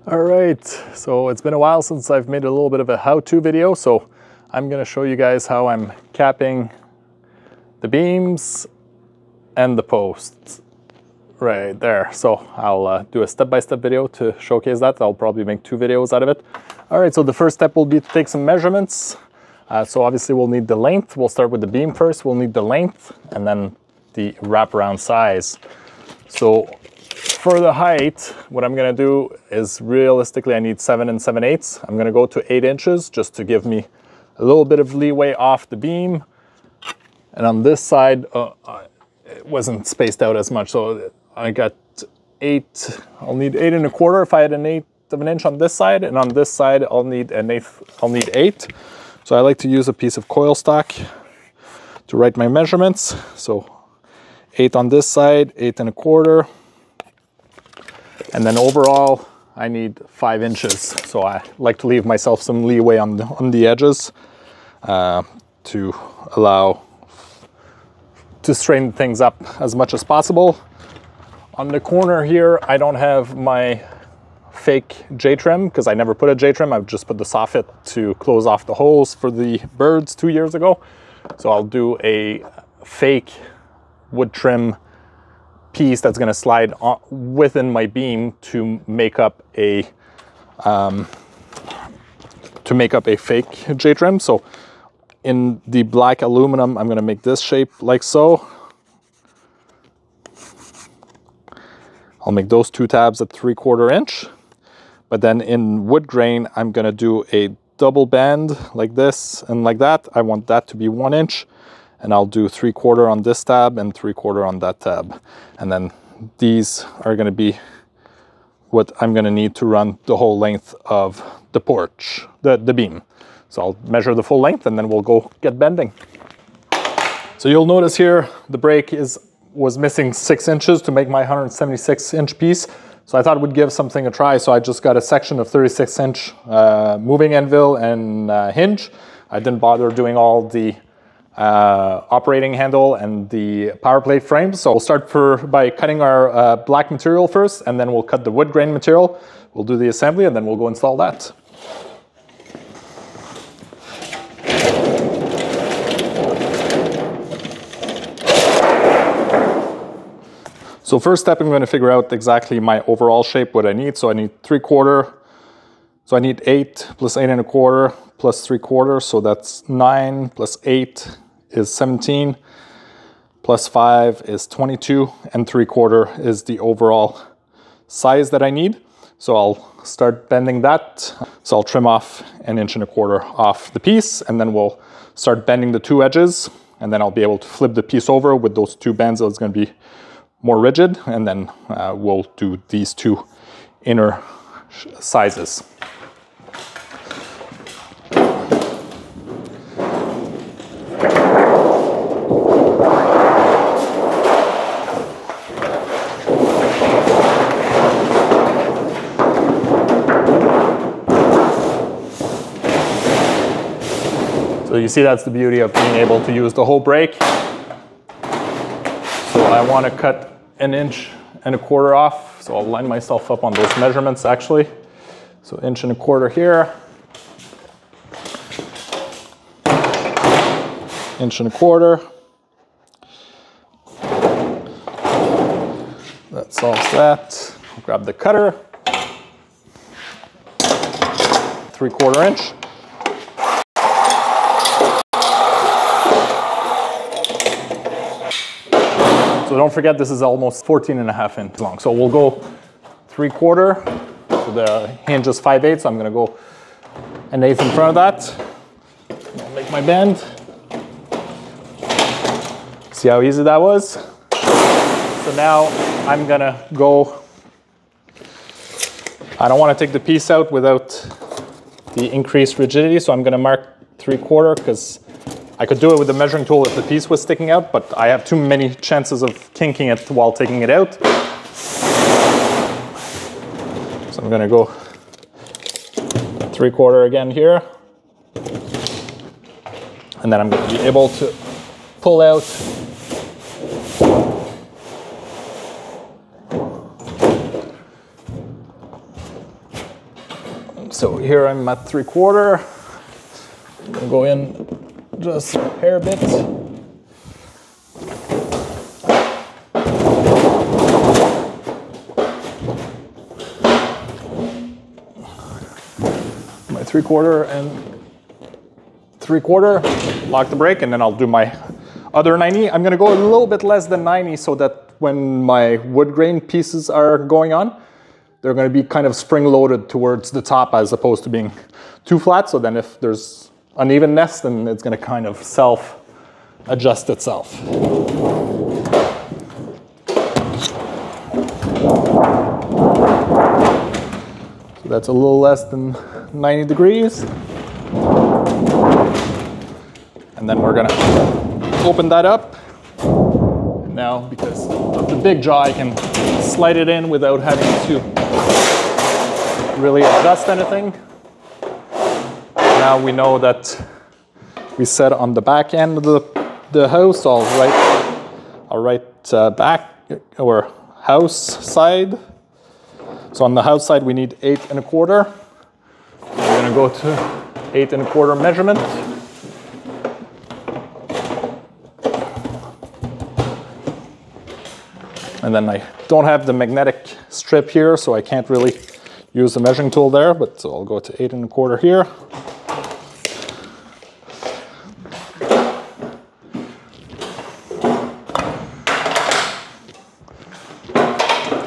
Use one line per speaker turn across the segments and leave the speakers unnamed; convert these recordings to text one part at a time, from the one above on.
All right, so it's been a while since I've made a little bit of a how-to video, so I'm going to show you guys how I'm capping the beams and the posts right there. So I'll do a step-by-step video to showcase that. I'll probably make 2 videos out of it. All right, so the first step will be to take some measurements. So obviously we'll need the length. We'll start with the beam first. We'll need the length and then the wraparound size. So for the height, what I'm gonna do is realistically I need 7 7/8. I'm gonna go to 8 inches just to give me a little bit of leeway off the beam. And on this side, it wasn't spaced out as much. So I got 8, I'll need 8 1/4 if I had 1/8 of an inch on this side. And on this side, I'll need 8. So I like to use a piece of coil stock to write my measurements. So 8 on this side, 8 1/4. And then overall, I need 5 inches. So I like to leave myself some leeway on the edges to allow to straighten things up as much as possible. On the corner here, I don't have my fake J-trim because I never put a J-trim. I've just put the soffit to close off the holes for the birds 2 years ago. So I'll do a fake wood trim piece that's going to slide within my beam to make up a fake J-trim. So in the black aluminum, I'm going to make this shape like so. I'll make those 2 tabs at 3/4 inch. But then in wood grain, I'm going to do a double bend like this and like that. I want that to be 1 inch. And I'll do 3/4 on this tab and 3/4 on that tab. And then these are gonna be what I'm gonna need to run the whole length of the porch, the beam. So I'll measure the full length and then we'll go get bending. So you'll notice here, the break was missing 6 inches to make my 176 inch piece. So I thought it would give something a try. So I just got a section of 36 inch moving anvil and hinge. I didn't bother doing all the operating handle and the power plate frames. So we'll start by cutting our black material first, and then we'll cut the wood grain material. We'll do the assembly and then we'll go install that. So first step, I'm going to figure out exactly my overall shape, what I need. So I need 3/4. So I need 8 plus 8 1/4 plus 3/4. So that's 9 plus 8 is 17, plus 5 is 22, and 3/4 is the overall size that I need. So I'll start bending that. So I'll trim off 1 1/4 inch off the piece, and then we'll start bending the 2 edges, and then I'll be able to flip the piece over with those 2 bends. So it's going to be more rigid, and then we'll do these 2 inner sizes. So you see, that's the beauty of being able to use the whole break. So I want to cut 1 1/4 inch off. So I'll line myself up on those measurements actually. So 1 1/4 inch here. 1 1/4 inch. That solves that. I'll grab the cutter. 3/4 inch. So don't forget, this is almost 14.5 inches long. So we'll go 3/4. So the hinge is 5/8. So I'm going to go 1/8 in front of that. I'll make my bend. See how easy that was? So now I'm going to go. I don't want to take the piece out without the increased rigidity. So I'm going to mark 3/4 because I could do it with the measuring tool if the piece was sticking out, but I have too many chances of kinking it while taking it out. So I'm going to go 3/4 again here. And then I'm going to be able to pull out So here I'm at 3/4. I'm gonna go in just a hair bit. My 3/4 and 3/4, lock the brake, and then I'll do my other 90. I'm gonna go a little bit less than 90 so that when my wood grain pieces are going on, they're gonna be kind of spring loaded towards the top as opposed to being too flat. So then if there's unevenness, then it's gonna kind of self-adjust itself. So that's a little less than 90 degrees. And then we're gonna open that up. Now, because of the big jaw, I can slide it in without having to really adjust anything. Now we know that we set on the back end of the house, I'll write back or house side. So on the house side, we need 8 1/4. We're gonna go to 8 1/4 measurement. And then I don't have the magnetic strip here, so I can't really use the measuring tool there, but so I'll go to 8 1/4 here.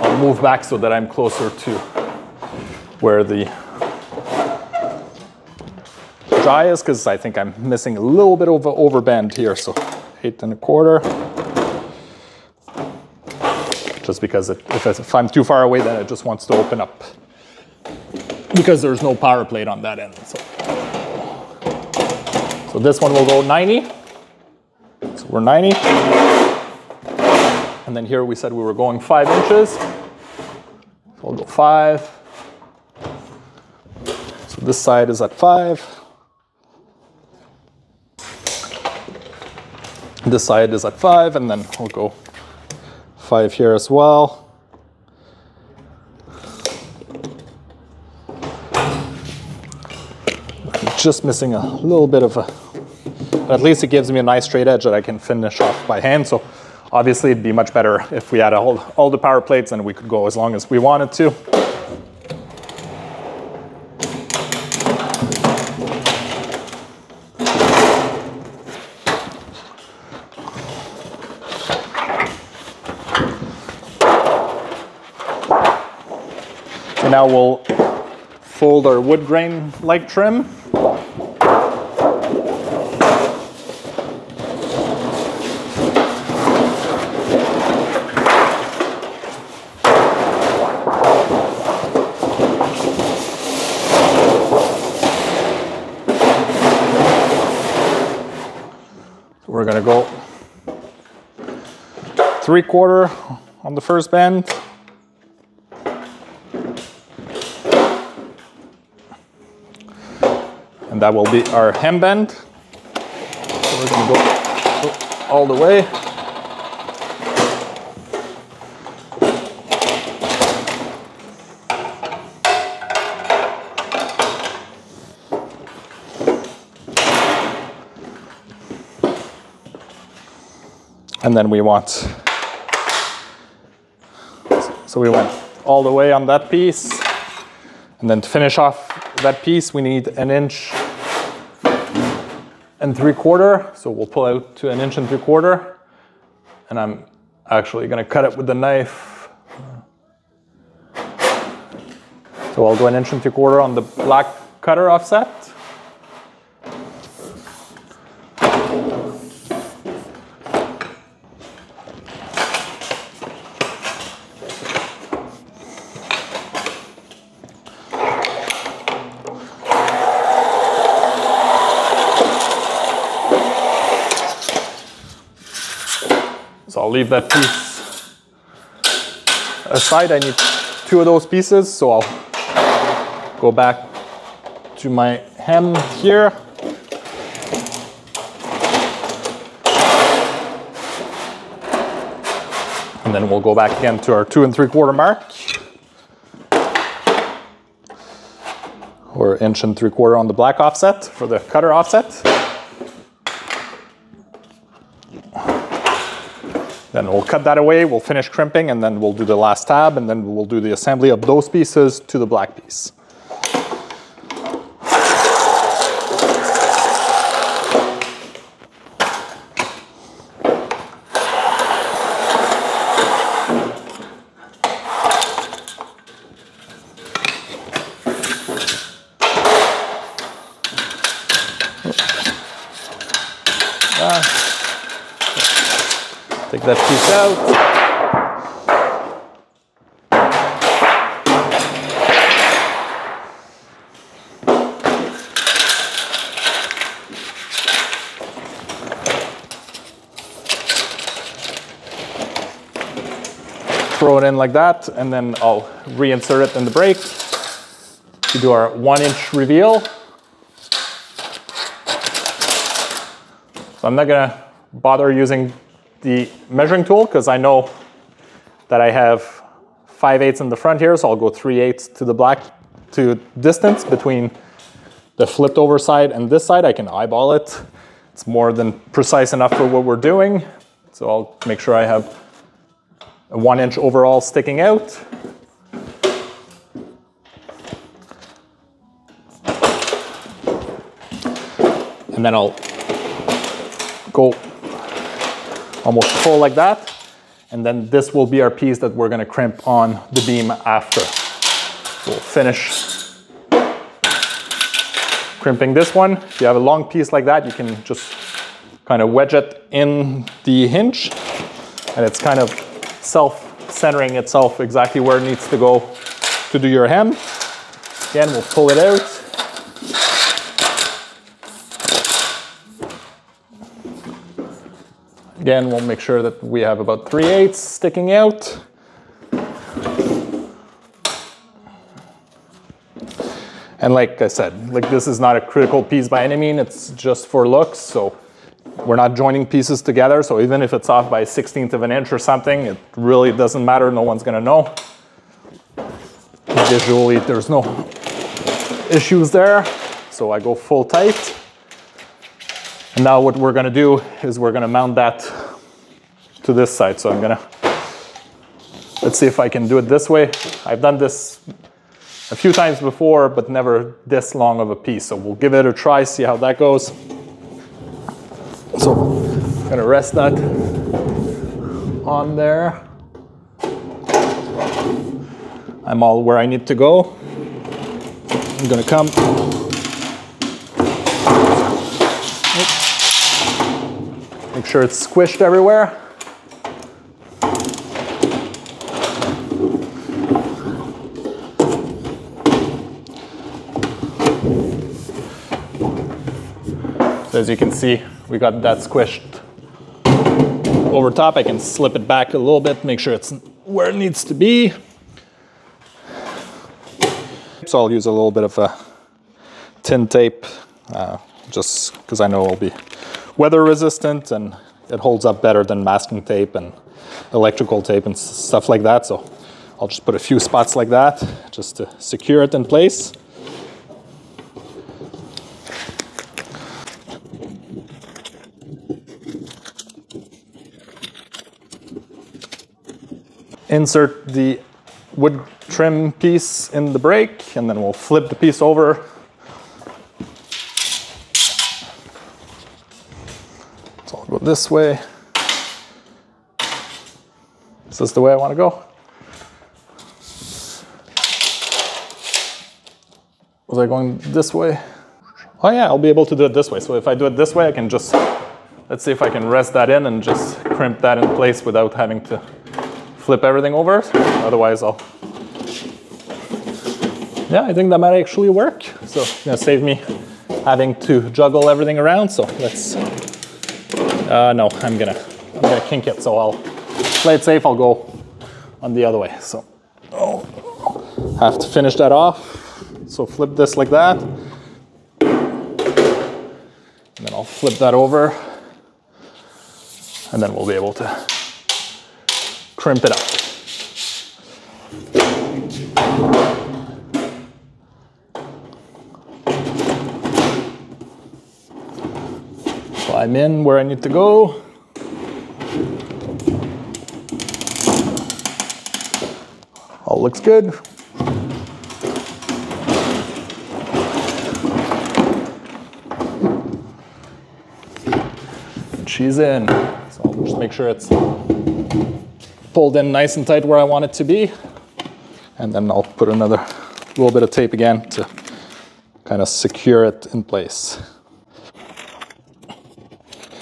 I'll move back so that I'm closer to where the jaw is, because I think I'm missing a little bit of an overbend here, so 8 1/4. Just because if I'm too far away, then it just wants to open up because there's no power plate on that end. So this one will go 90. So we're 90. And then here we said we were going 5 inches. So I'll go 5. So this side is at 5. This side is at 5, and then we'll go 5 here as well. I'm just missing a little bit of but at least it gives me a nice straight edge that I can finish off by hand. So obviously it'd be much better if we had all the power plates and we could go as long as we wanted to. Now we'll fold our wood grain like trim. So we're gonna go 3/4 on the first bend. And that will be our hem bend. So we're going to go all the way. And then we want, so we went all the way on that piece. And then to finish off that piece, we need 1 inch and 3/4. So we'll pull out to 1 inch and 3/4. And I'm actually gonna cut it with the knife. So I'll go 1 inch and 3/4 on the black cutter offset. So I'll leave that piece aside. I need 2 of those pieces, so I'll go back to my hem here. And then we'll go back again to our 2 3/4 mark. or 1 3/4 on the black offset for the cutter offset. Then we'll cut that away, we'll finish crimping, and then we'll do the last tab, and then we'll do the assembly of those pieces to the black piece. Take that piece out. Throw it in like that, and then I'll reinsert it in the brake to do our 1-inch reveal. So I'm not gonna bother using the measuring tool because I know that I have 5/8 in the front here, so I'll go 3/8 to the black to distance between the flipped over side and this side. I can eyeball it. It's more than precise enough for what we're doing. So I'll make sure I have a 1-inch overall sticking out. And then I'll go almost full like that. And then this will be our piece that we're gonna crimp on the beam after. We'll finish crimping this one. If you have a long piece like that, you can just kind of wedge it in the hinge, and it's kind of self-centering itself exactly where it needs to go to do your hem. Again, we'll pull it out. Again, we'll make sure that we have about 3/8 sticking out. And like I said, like this is not a critical piece by any means, it's just for looks, so we're not joining pieces together, so even if it's off by 1/16 of an inch or something, it really doesn't matter, no one's gonna know. Visually, there's no issues there, so I go full tight. And now what we're gonna do is we're gonna mount that to this side. So I'm gonna, let's see if I can do it this way. I've done this a few times before, but never this long of a piece. So we'll give it a try, see how that goes. So I'm gonna rest that on there. I'm all where I need to go. I'm gonna come. Make sure it's squished everywhere. So as you can see, we got that squished over top. I can slip it back a little bit, make sure it's where it needs to be. So I'll use a little bit of tin tape, just because I know it'll be weather resistant and it holds up better than masking tape and electrical tape and stuff like that. So I'll just put a few spots like that just to secure it in place. Insert the wood trim piece in the brake, and then we'll flip the piece over. So I'll go this way. Is this the way I want to go? Was I going this way? Oh yeah, I'll be able to do it this way. So if I do it this way, I can just, let's see if I can rest that in and just crimp that in place without having to flip everything over. Otherwise yeah, I think that might actually work. So it's gonna save me having to juggle everything around. So let's, no, I'm gonna kink it. So I'll play it safe, I'll go on the other way. So I'll have to finish that off. So flip this like that. And then I'll flip that over. And then we'll be able to crimp it up. I'm in where I need to go. All looks good. And she's in. So I'll just make sure it's pulled in nice and tight where I want it to be. And then I'll put another little bit of tape again to kind of secure it in place.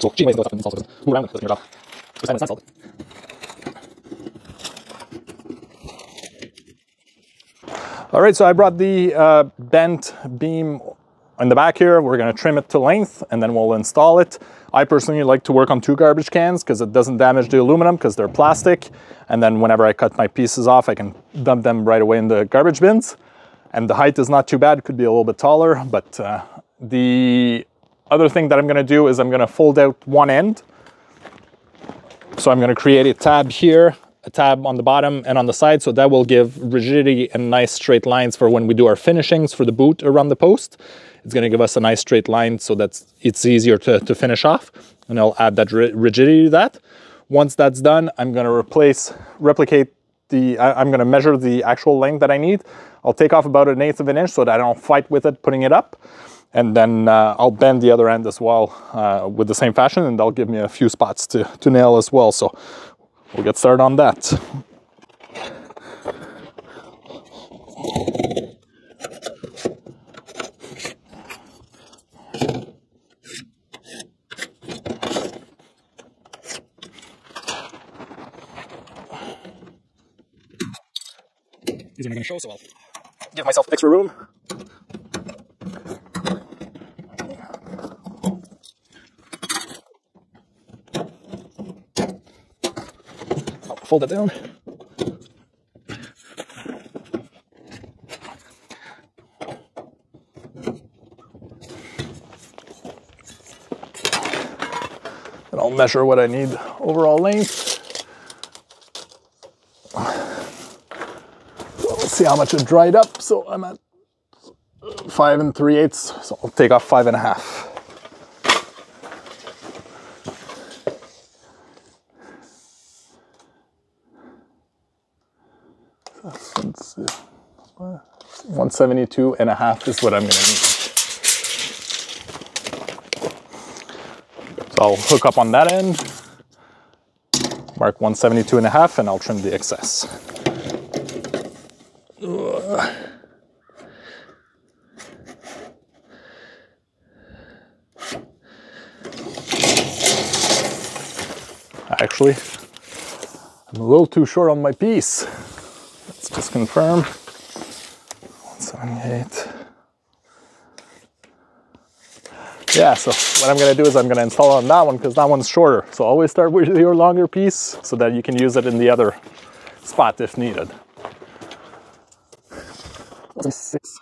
So move around with your job. All right, so I brought the bent beam in the back here. We're gonna trim it to length and then we'll install it. I personally like to work on 2 garbage cans because it doesn't damage the aluminum because they're plastic. And then whenever I cut my pieces off, I can dump them right away in the garbage bins. And the height is not too bad, it could be a little bit taller, but the other thing that I'm gonna do is I'm gonna fold out one end. So I'm gonna create a tab here, a tab on the bottom and on the side, so that will give rigidity and nice straight lines for when we do our finishings for the boot around the post. It's gonna give us a nice straight line so that it's easier to finish off, and I'll add that rigidity to that. Once that's done, I'm gonna replicate I'm gonna measure the actual length that I need. I'll take off about 1/8 of an inch so that I don't fight with it putting it up. And then I'll bend the other end as well with the same fashion, and that'll give me a few spots to nail as well. So we'll get started on that. These are not going to show, so I'll give myself extra room. I'll fold it down. And I'll measure what I need overall length. See how much it dried up. So I'm at 5 3/8, so I'll take off 5 1/2. Let's see. 172 1/2 is what I'm gonna need. So I'll hook up on that end, mark 172 1/2, and I'll trim the excess. Actually, I'm a little too short on my piece. Let's just confirm. 178. Yeah, so what I'm gonna do is I'm gonna install on that one because that one's shorter. So always start with your longer piece so that you can use it in the other spot if needed. 6.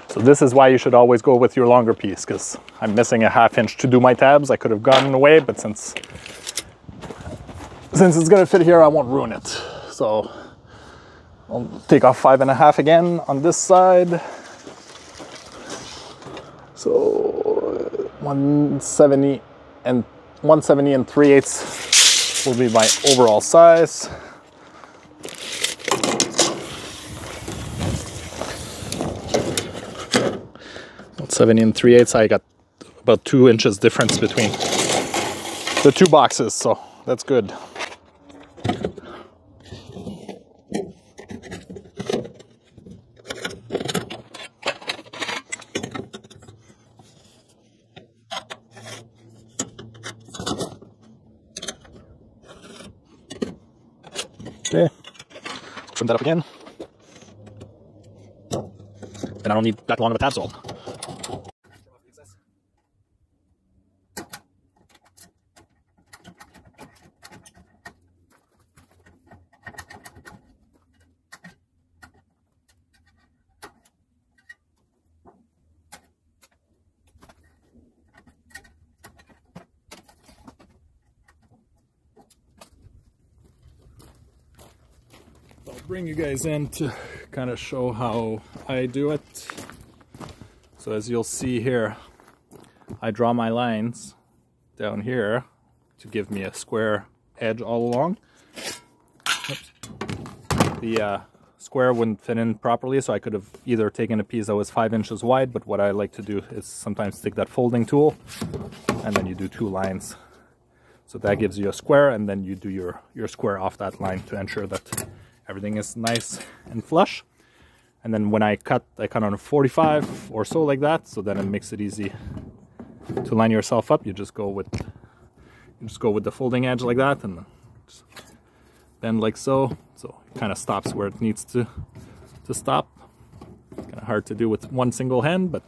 So this is why you should always go with your longer piece, because I'm missing a 1/2 inch to do my tabs. I could have gotten away, but since it's gonna fit here, I won't ruin it. So I'll take off 5 1/2 again on this side. So 170 and 3/8 will be my overall size. 170 3/8. I got about 2 inches difference between the 2 boxes, so that's good. Okay, trim that up again. And I don't need that long of a tab saw. bring you guys in to kind of show how I do it. So as you'll see here, I draw my lines down here to give me a square edge all along. Oops. The square wouldn't fit in properly, so I could have either taken a piece that was 5 inches wide, but what I like to do is sometimes take that folding tool and then you do 2 lines. So that gives you a square, and then you do your square off that line to ensure that everything is nice and flush. And then when I cut on a 45 or so like that, so then it makes it easy to line yourself up. You just go with the folding edge like that, and just bend like so. So it kind of stops where it needs to stop. It's kind of hard to do with one single hand, but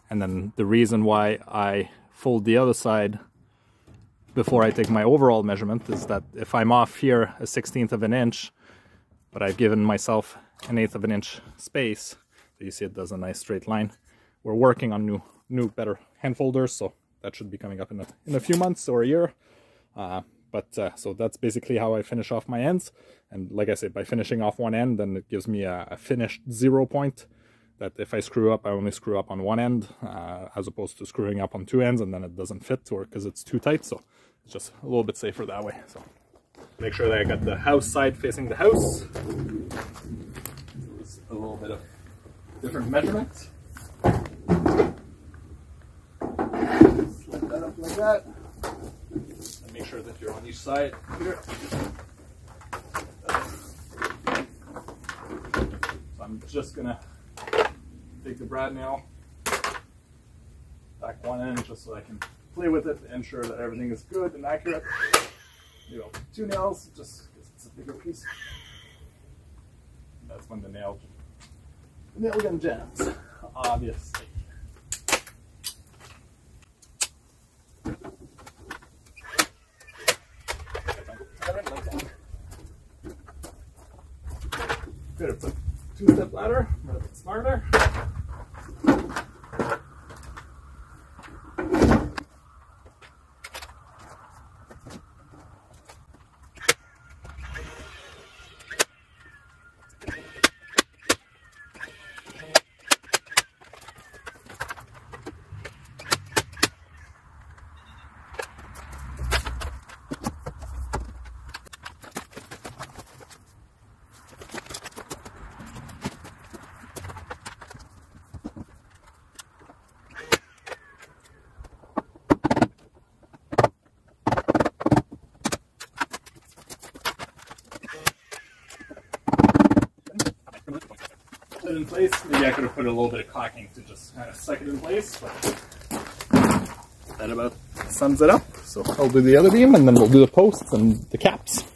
and then the reason why I fold the other side before I take my overall measurement is that if I'm off here a 1/16 of an inch, but I've given myself an 1/8 of an inch space, so you see it does a nice straight line. We're working on new better hand folders, so that should be coming up in a few months or a year. So that's basically how I finish off my ends. And like I said, by finishing off one end, then it gives me a finished 0 point. That if I screw up, I only screw up on one end, as opposed to screwing up on 2 ends and then it doesn't fit, or because it's too tight. So it's just a little bit safer that way. So make sure that I got the house side facing the house. Just a little bit of different measurements. Slip that up like that. And make sure that you're on each side here. So I'm just gonna take the brad nail back one end just so I can play with it to ensure that everything is good and accurate. You know, 2 nails just because it's a bigger piece. That's when the nail gun jams, obviously. Could have put 2-step ladder, but a bit smarter. In place. Maybe I could have put a little bit of caulking to just kind of suck it in place, but that about sums it up. So I'll do the other beam and then we'll do the posts and the caps.